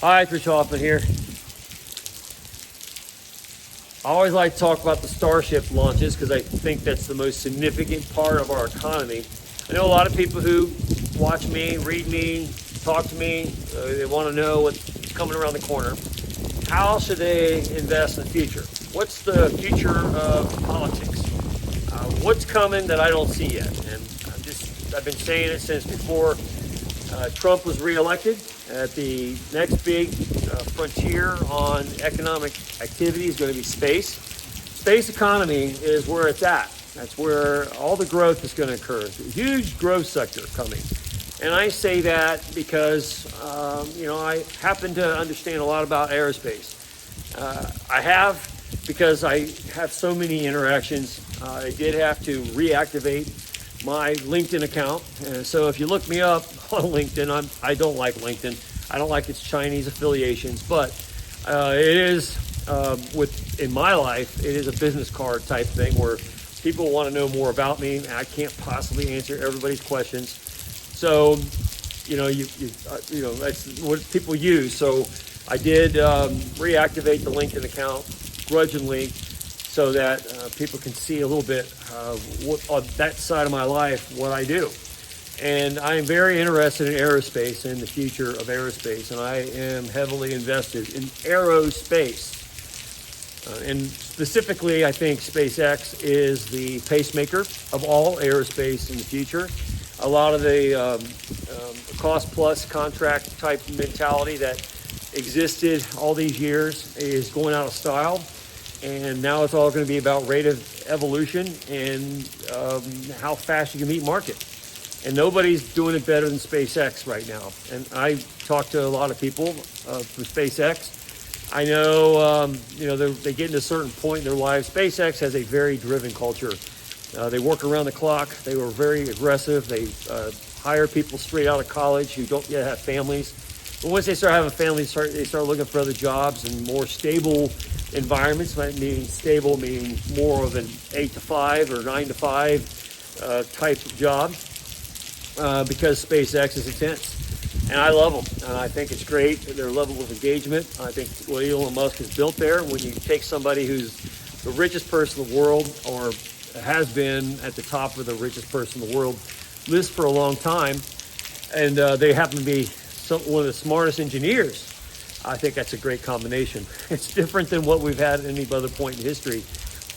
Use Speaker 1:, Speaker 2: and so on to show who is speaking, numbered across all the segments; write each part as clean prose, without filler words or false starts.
Speaker 1: Hi, it's Rich Hoffman here. I always like to talk about the Starship launches because I think that's the most significant part of our economy. I know a lot of people who watch me, read me, talk to me, they want to know what's coming around the corner. How should they invest in the future? What's the future of politics? What's coming that I don't see yet? And I've been saying it since before Trump was reelected. At the next big frontier on economic activity is going to be space. Space economy is where it's at. That's where all the growth is going to occur. It's a huge growth sector coming. And I say that because, I happen to understand a lot about aerospace. I have, because I have so many interactions, I did have to reactivate my LinkedIn account. And so if you look me up on LinkedIn, I don't like LinkedIn. I don't like its Chinese affiliations, but it is, in my life, it is a business card type thing where people want to know more about me, and I can't possibly answer everybody's questions. So, that's what people use. So I did reactivate the LinkedIn account grudgingly so that people can see a little bit what on that side of my life, what I do. And I am very interested in aerospace and the future of aerospace, and I am heavily invested in aerospace. And specifically, I think SpaceX is the pacemaker of all aerospace in the future. A lot of the cost-plus contract type mentality that existed all these years is going out of style. And now it's all going to be about rate of evolution and how fast you can meet market. And nobody's doing it better than SpaceX right now. And I talk to a lot of people from SpaceX. I know, they get to a certain point in their lives. SpaceX has a very driven culture. They work around the clock. They were very aggressive. They hire people straight out of college who don't yet have families. But once they start having families, they start looking for other jobs and more stable environments. Might mean stable, meaning more of an 8 to 5 or 9 to 5 type of job. Because SpaceX is intense. And I love them. And I think it's great, their level of engagement. I think what Elon Musk has built there, when you take somebody who's the richest person in the world, or has been at the top of the richest person in the world, lives for a long time, and they happen to be one of the smartest engineers, I think that's a great combination. It's different than what we've had at any other point in history.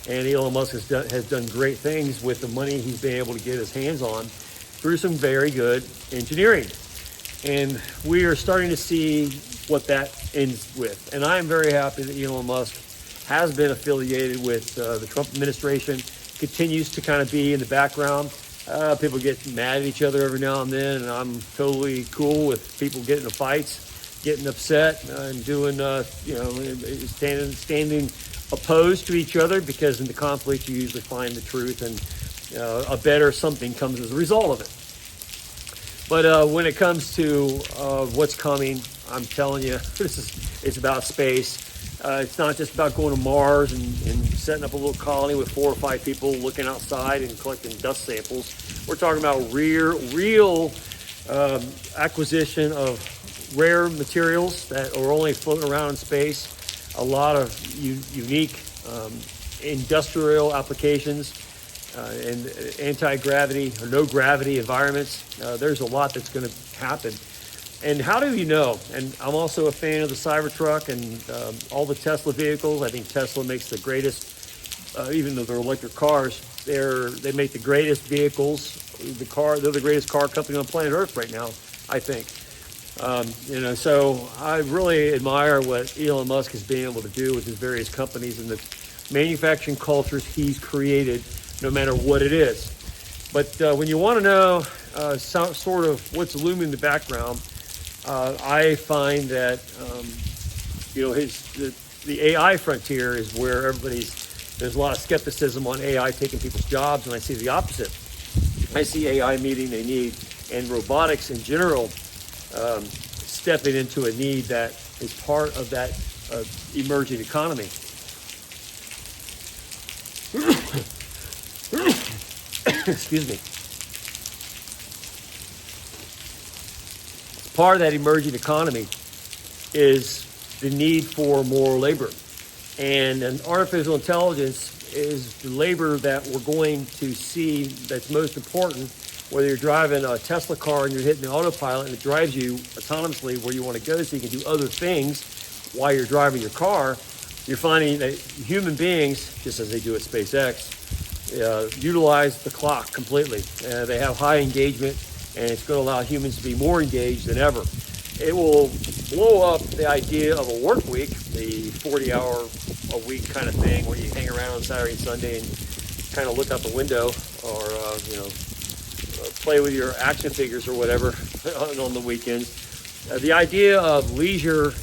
Speaker 1: And Elon Musk has done great things with the money he's been able to get his hands on through some very good engineering. And we are starting to see what that ends with. And I am very happy that Elon Musk has been affiliated with the Trump administration, continues to kind of be in the background. People get mad at each other every now and then, and I'm totally cool with people getting in fights, getting upset, and doing, standing opposed to each other, because in the conflict you usually find the truth, and a better something comes as a result of it. But when it comes to what's coming, I'm telling you, it's about space. It's not just about going to Mars and setting up a little colony with 4 or 5 people looking outside and collecting dust samples. We're talking about real acquisition of rare materials that are only floating around in space. A lot of unique industrial applications. And anti-gravity or no gravity environments. There's a lot that's going to happen. And how do you know? And I'm also a fan of the Cybertruck and all the Tesla vehicles. I think Tesla makes the greatest, even though they're electric cars, they make the greatest vehicles. They're the greatest car company on planet Earth right now, I think. So I really admire what Elon Musk has been able to do with his various companies and the manufacturing cultures he's created, no matter what it is. But when you want to know sort of what's looming in the background, I find that the AI frontier is where there's a lot of skepticism on AI taking people's jobs, and I see the opposite. I see AI meeting a need, and robotics in general stepping into a need that is part of that emerging economy. Excuse me. Part of that emerging economy is the need for more labor. And an artificial intelligence is the labor that we're going to see that's most important. Whether you're driving a Tesla car and you're hitting the autopilot and it drives you autonomously where you want to go so you can do other things while you're driving your car, you're finding that human beings, just as they do at SpaceX, utilize the clock completely. They have high engagement, and it's going to allow humans to be more engaged than ever. It will blow up the idea of a work week, the 40-hour-a-week kind of thing where you hang around on Saturday and Sunday and kind of look out the window or, play with your action figures or whatever on the weekends. The idea of leisure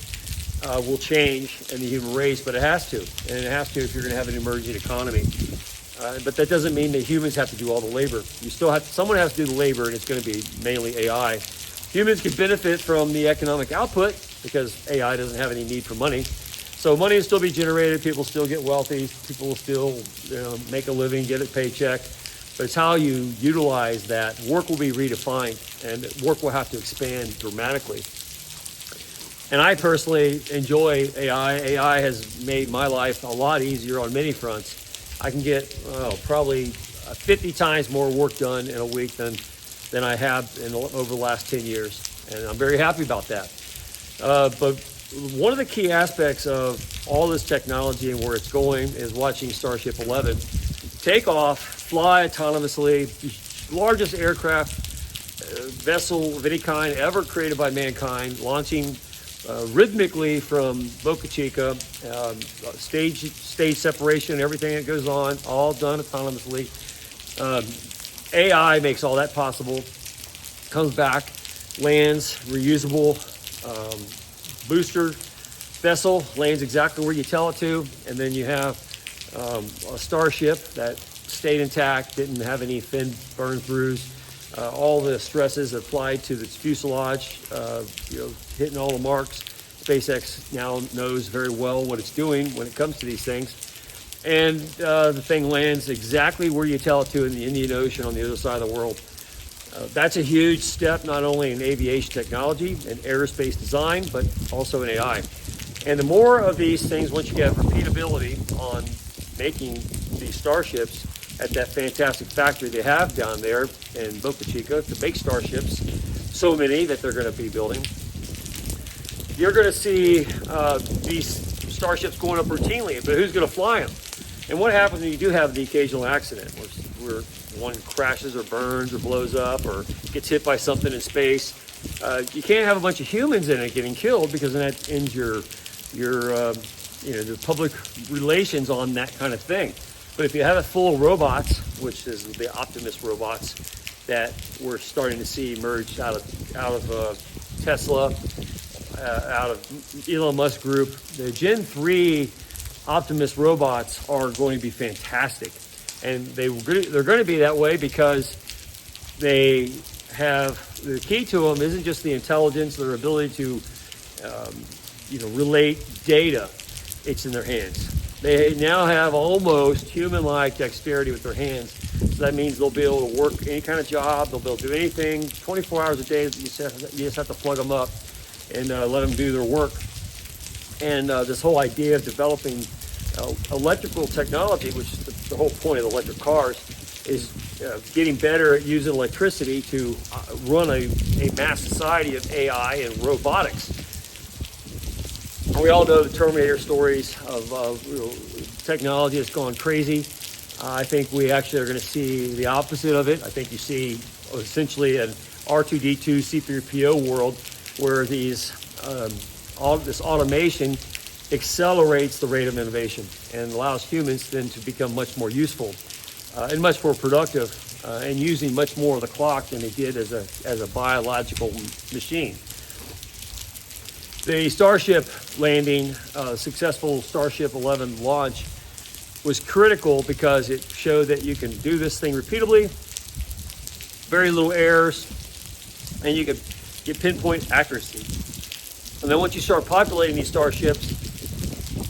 Speaker 1: will change in the human race, but it has to. And it has to if you're going to have an emerging economy. But that doesn't mean that humans have to do all the labor. You still have, someone has to do the labor, and it's going to be mainly AI. Humans can benefit from the economic output because AI doesn't have any need for money. So money will still be generated, people still get wealthy, people will still make a living, get a paycheck. But it's how you utilize that. Work will be redefined, and work will have to expand dramatically. And I personally enjoy AI. AI has made my life a lot easier on many fronts. I can get probably 50 times more work done in a week than I have over the last 10 years. And I'm very happy about that. But one of the key aspects of all this technology and where it's going is watching Starship 11 take off, fly autonomously, the largest aircraft vessel of any kind ever created by mankind, launching rhythmically from Boca Chica, stage separation, everything that goes on, all done autonomously. AI makes all that possible, comes back, lands, reusable booster vessel, lands exactly where you tell it to, and then you have a Starship that stayed intact, didn't have any fin burn-throughs. All the stresses applied to its fuselage, hitting all the marks. SpaceX now knows very well what it's doing when it comes to these things. And the thing lands exactly where you tell it to in the Indian Ocean on the other side of the world. That's a huge step, not only in aviation technology and aerospace design, but also in AI. And the more of these things, once you get repeatability on making these starships at that fantastic factory they have down there in Boca Chica to make starships, so many that they're going to be building, you're going to see these starships going up routinely, but who's going to fly them? And what happens when you do have the occasional accident where one crashes or burns or blows up or gets hit by something in space? You can't have a bunch of humans in it getting killed because then that ends your the public relations on that kind of thing. But if you have it full of robots, which is the Optimus robots that we're starting to see emerge out of Tesla, out of Elon Musk Group, the Gen 3 Optimus robots are going to be fantastic. And they're going to be that way because they have, the key to them isn't just the intelligence, their ability to relate data. It's in their hands. They now have almost human-like dexterity with their hands. So that means they'll be able to work any kind of job. They'll be able to do anything 24 hours a day. You just have to plug them up and let them do their work. And this whole idea of developing electrical technology, which is the whole point of electric cars, is getting better at using electricity to run a mass society of AI and robotics. We all know the Terminator stories of technology that's gone crazy. I think we actually are going to see the opposite of it. I think you see essentially an R2-D2 C3PO world where this automation accelerates the rate of innovation and allows humans then to become much more useful and much more productive and using much more of the clock than they did as a biological machine. The Starship landing, successful Starship 11 launch, was critical because it showed that you can do this thing repeatably, very little errors, and you can get pinpoint accuracy. And then once you start populating these starships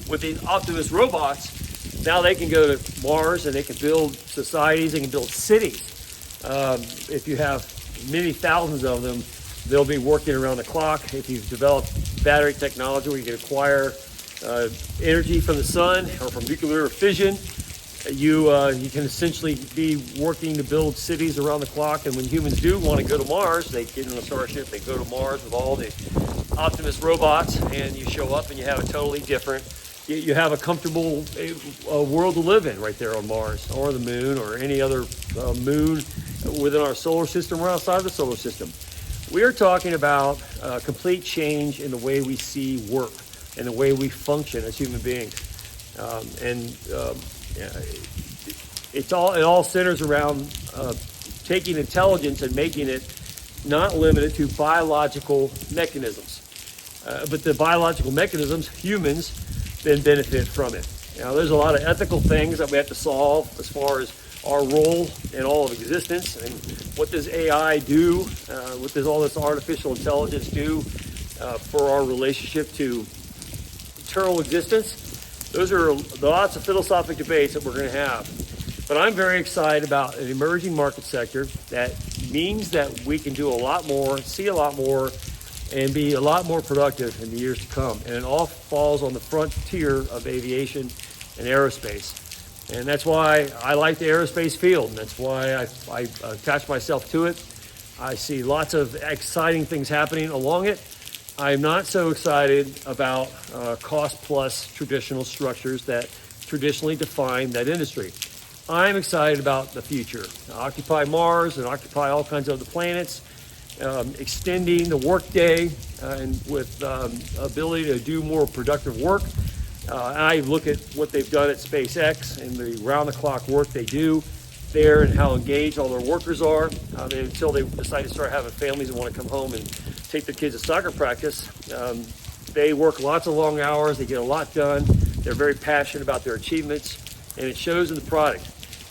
Speaker 1: with these Optimus robots, now they can go to Mars and they can build societies, they can build cities. If you have many thousands of them, They'll be working around the clock. If you've developed battery technology where you can acquire energy from the sun or from nuclear fission, you can essentially be working to build cities around the clock. And when humans do want to go to Mars, they get in a starship, they go to Mars with all the Optimus robots, and you show up and you have a totally different, you have a comfortable world to live in right there on Mars or the moon or any other moon within our solar system or outside the solar system. We are talking about a complete change in the way we see work and the way we function as human beings. It all centers around taking intelligence and making it not limited to biological mechanisms. But the biological mechanisms, humans then benefit from it. Now, there's a lot of ethical things that we have to solve as far as our role in all of existence and what does AI do, what does all this artificial intelligence do for our relationship to eternal existence. Those are lots of philosophic debates that we're going to have. But I'm very excited about an emerging market sector that means that we can do a lot more, see a lot more, and be a lot more productive in the years to come. And it all falls on the frontier of aviation and aerospace. And that's why I like the aerospace field. And that's why I attach myself to it. I see lots of exciting things happening along it. I'm not so excited about cost plus traditional structures that traditionally define that industry. I'm excited about the future. Occupy Mars and occupy all kinds of other planets, extending the workday and with ability to do more productive work. I look at what they've done at SpaceX and the round-the-clock work they do there and how engaged all their workers are. Until they decide to start having families and want to come home and take their kids to soccer practice, they work lots of long hours. They get a lot done. They're very passionate about their achievements, and it shows in the product.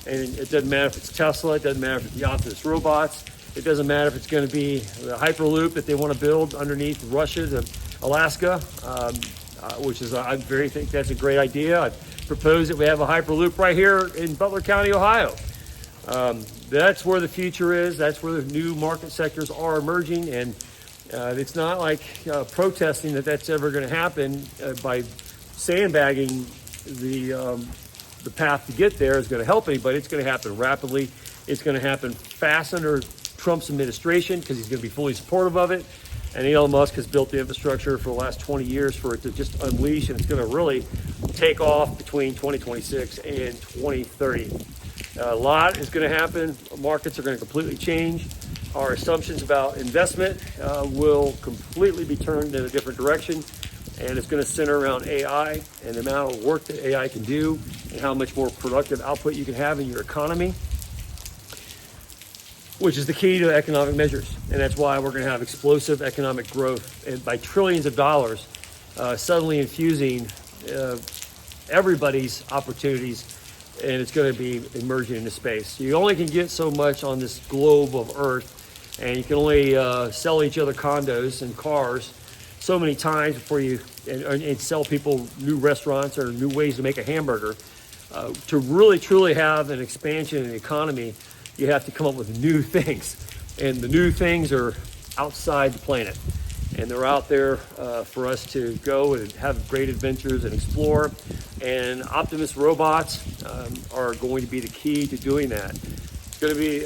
Speaker 1: And it doesn't matter if it's Tesla. It doesn't matter if it's the Optimus robots. It doesn't matter if it's going to be the Hyperloop that they want to build underneath Russia to Alaska, which is, I think that's a great idea. I propose that we have a Hyperloop right here in Butler County, Ohio. That's where the future is. That's where the new market sectors are emerging. And it's not like protesting that's ever going to happen by sandbagging the path to get there is going to help anybody. It's going to happen rapidly. It's going to happen fast under Trump's administration because he's going to be fully supportive of it. And Elon Musk has built the infrastructure for the last 20 years for it to just unleash, and it's going to really take off between 2026 and 2030. A lot is going to happen. Markets are going to completely change. Our assumptions about investment will completely be turned in a different direction, and it's going to center around AI and the amount of work that AI can do and how much more productive output you can have in your economy, which is the key to economic measures. And that's why we're going to have explosive economic growth and by trillions of dollars, suddenly infusing everybody's opportunities, and it's going to be emerging into space. You only can get so much on this globe of Earth, and you can only sell each other condos and cars so many times before you and sell people new restaurants or new ways to make a hamburger. To really truly have an expansion in the economy, you have to come up with new things, and the new things are outside the planet, and they're out there for us to go and have great adventures and explore. And Optimus robots are going to be the key to doing that. It's going to be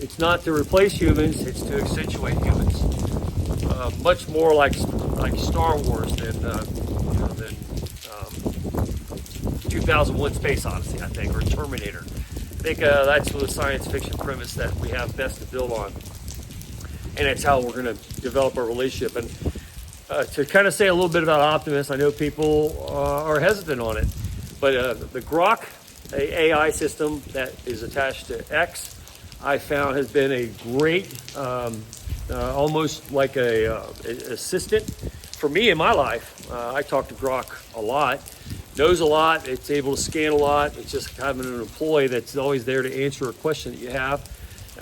Speaker 1: it's not to replace humans; it's to accentuate humans. Much more like Star Wars than 2001: Space Odyssey, I think, or Terminator. I think that's the science fiction premise that we have best to build on, and that's how we're going to develop our relationship. And to kind of say a little bit about Optimus, I know people are hesitant on it, but the Grok, the AI system that is attached to X, I found has been a great, almost like a assistant for me in my life. I talk to Grok a lot. Knows a lot, it's able to scan a lot. It's just having an employee that's always there to answer a question that you have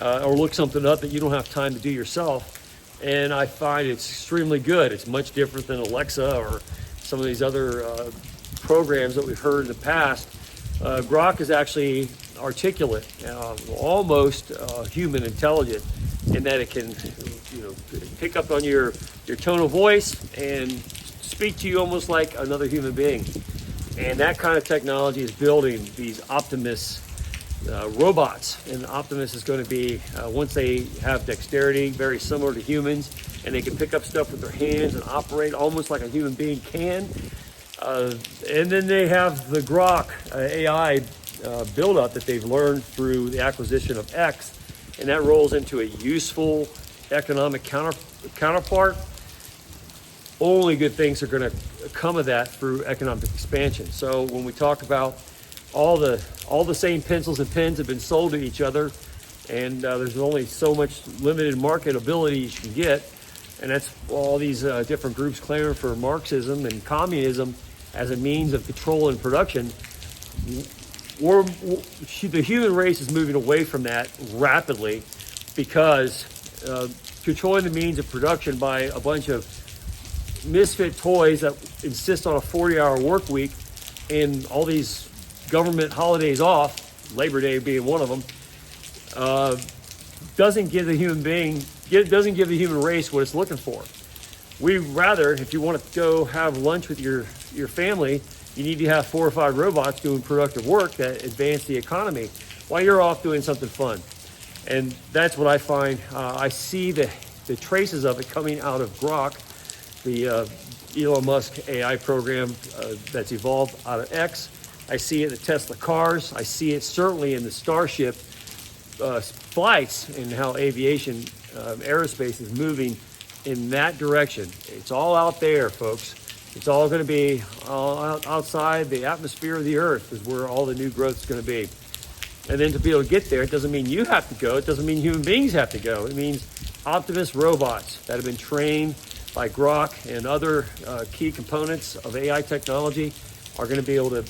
Speaker 1: or look something up that you don't have time to do yourself. And I find it's extremely good. It's much different than Alexa or some of these other programs that we've heard in the past. Grok is actually articulate, almost human intelligent, in that it can pick up on your tone of voice and speak to you almost like another human being. And that kind of technology is building these Optimus robots. And Optimus is going to be, once they have dexterity, very similar to humans, and they can pick up stuff with their hands and operate almost like a human being can. And then they have the Grok AI buildup that they've learned through the acquisition of X, and that rolls into a useful economic counterpart. Only good things are going to come of that through economic expansion. So when we talk about all the same pencils and pens have been sold to each other, and there's only so much limited marketability you can get, and that's all these different groups clamoring for Marxism and communism as a means of control and production. The human race is moving away from that rapidly because controlling the means of production by a bunch of misfit toys that insist on a 40-hour work week and all these government holidays off, Labor Day being one of them, doesn't give the human race what it's looking for. We rather, if you want to go have lunch with your family, you need to have 4 or 5 robots doing productive work that advance the economy while you're off doing something fun. And that's what I find. I see the traces of it coming out of Grok, the Elon Musk AI program that's evolved out of X. I see it in the Tesla cars. I see it certainly in the Starship flights and how aviation, aerospace is moving in that direction. It's all out there, folks. It's all going to be outside the atmosphere of the Earth is where all the new growth is going to be. And then to be able to get there, it doesn't mean you have to go. It doesn't mean human beings have to go. It means Optimus robots that have been trained by Grok and other key components of AI technology are going to be able to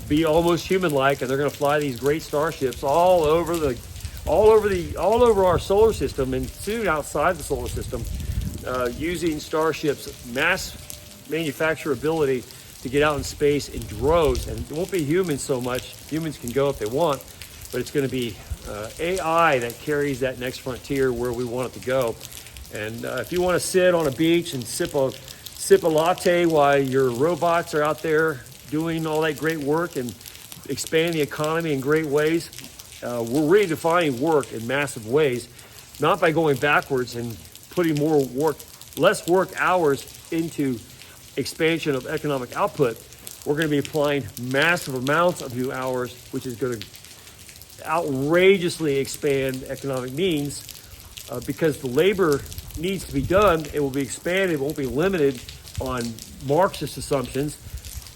Speaker 1: be almost human-like, and they're going to fly these great starships all over our solar system and soon outside the solar system, using Starship's mass manufacturability to get out in space in droves. And it won't be humans so much. Humans can go if they want, but it's going to be AI that carries that next frontier where we want it to go. And if you want to sit on a beach and sip a latte while your robots are out there doing all that great work and expand the economy in great ways, we're redefining work in massive ways, not by going backwards and putting less work hours into expansion of economic output. We're going to be applying massive amounts of new hours, which is going to outrageously expand economic means, because the labor needs to be done. It will be expanded. It won't be limited on Marxist assumptions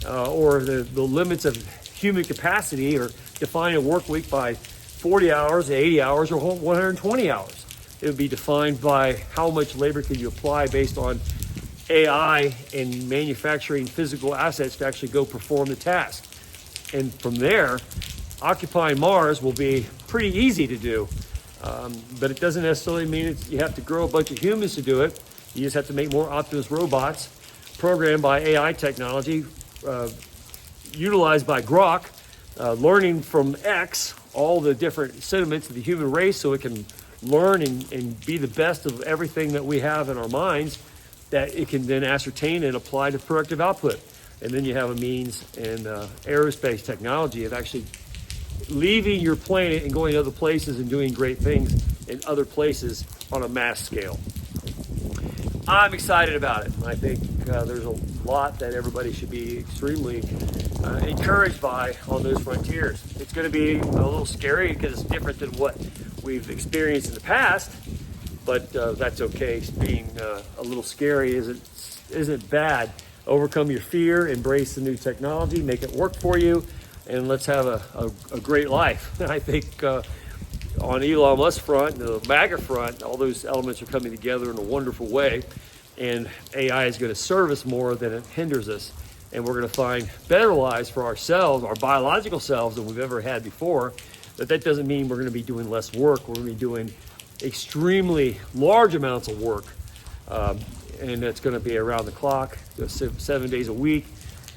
Speaker 1: or the limits of human capacity, or defining a work week by 40 hours, 80 hours, or 120 hours. It would be defined by how much labor can you apply based on AI and manufacturing physical assets to actually go perform the task. And from there, occupying Mars will be pretty easy to do. But it doesn't necessarily mean you have to grow a bunch of humans to do it. You just have to make more Optimus robots programmed by AI technology, utilized by Grok, learning from X all the different sentiments of the human race so it can learn and be the best of everything that we have in our minds, that it can then ascertain and apply to productive output. And then you have a means in aerospace technology of actually leaving your planet and going to other places and doing great things in other places on a mass scale. I'm excited about it. I think there's a lot that everybody should be extremely encouraged by on those frontiers. It's going to be a little scary because it's different than what we've experienced in the past, but that's okay. Being a little scary isn't bad. Overcome your fear, embrace the new technology, make it work for you, and let's have a great life. I think on Elon Musk front, the MAGA front, all those elements are coming together in a wonderful way, and AI is going to serve us more than it hinders us, and we're going to find better lives for ourselves, our biological selves, than we've ever had before. But that doesn't mean we're going to be doing less work. We're going to be doing extremely large amounts of work, and it's going to be around the clock, 7 days a week,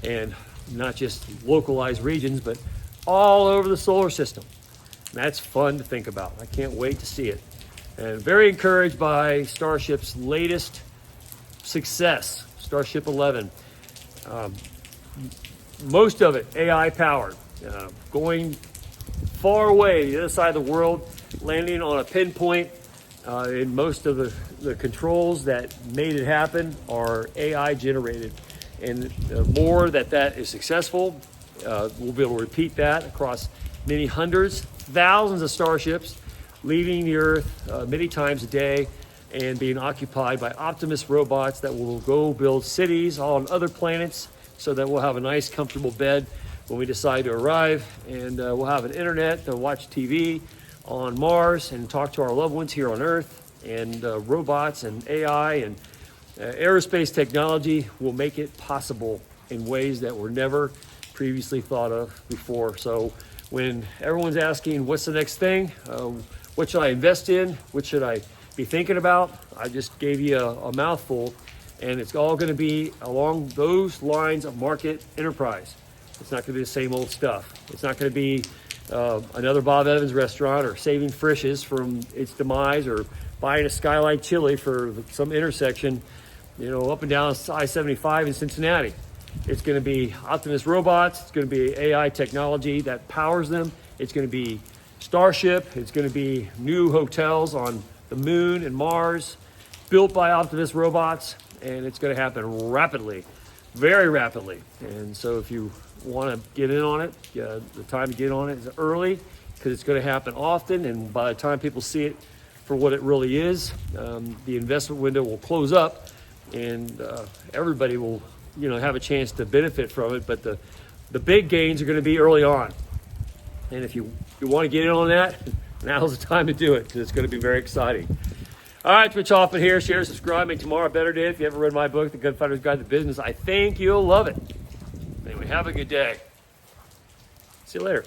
Speaker 1: and not just localized regions, but all over the solar system. And that's fun to think about. I can't wait to see it. And very encouraged by Starship's latest success, Starship 11. Most of it AI powered, going far away the other side of the world, landing on a pinpoint. And most of the controls that made it happen are AI generated. And the more that is successful, we'll be able to repeat that across many hundreds, thousands of starships, leaving the Earth many times a day and being occupied by Optimus robots that will go build cities on other planets so that we'll have a nice, comfortable bed when we decide to arrive. And we'll have an internet to watch TV on Mars and talk to our loved ones here on Earth. And robots and AI and aerospace technology will make it possible in ways that were never previously thought of before. So when everyone's asking, what's the next thing? What should I invest in? What should I be thinking about? I just gave you a mouthful, and it's all going to be along those lines of market enterprise. It's not going to be the same old stuff. It's not going to be another Bob Evans restaurant or saving Frisch's from its demise or buying a Skyline Chili for some intersection, up and down I-75 in Cincinnati. It's going to be Optimus robots. It's going to be AI technology that powers them. It's going to be Starship. It's going to be new hotels on the moon and Mars built by Optimus robots. And it's going to happen rapidly, very rapidly. And so if you want to get in on it, the time to get on it is early because it's going to happen often. And by the time people see it for what it really is, the investment window will close up and everybody will have a chance to benefit from it. But the big gains are going to be early on. And if you want to get in on that, now's the time to do it because it's going to be very exciting. All right, Rich Hoffman here. Share, subscribe, make tomorrow a better day. If you haven't read my book, The Gunfighter's Guide to Business, I think you'll love it. Anyway, have a good day. See you later.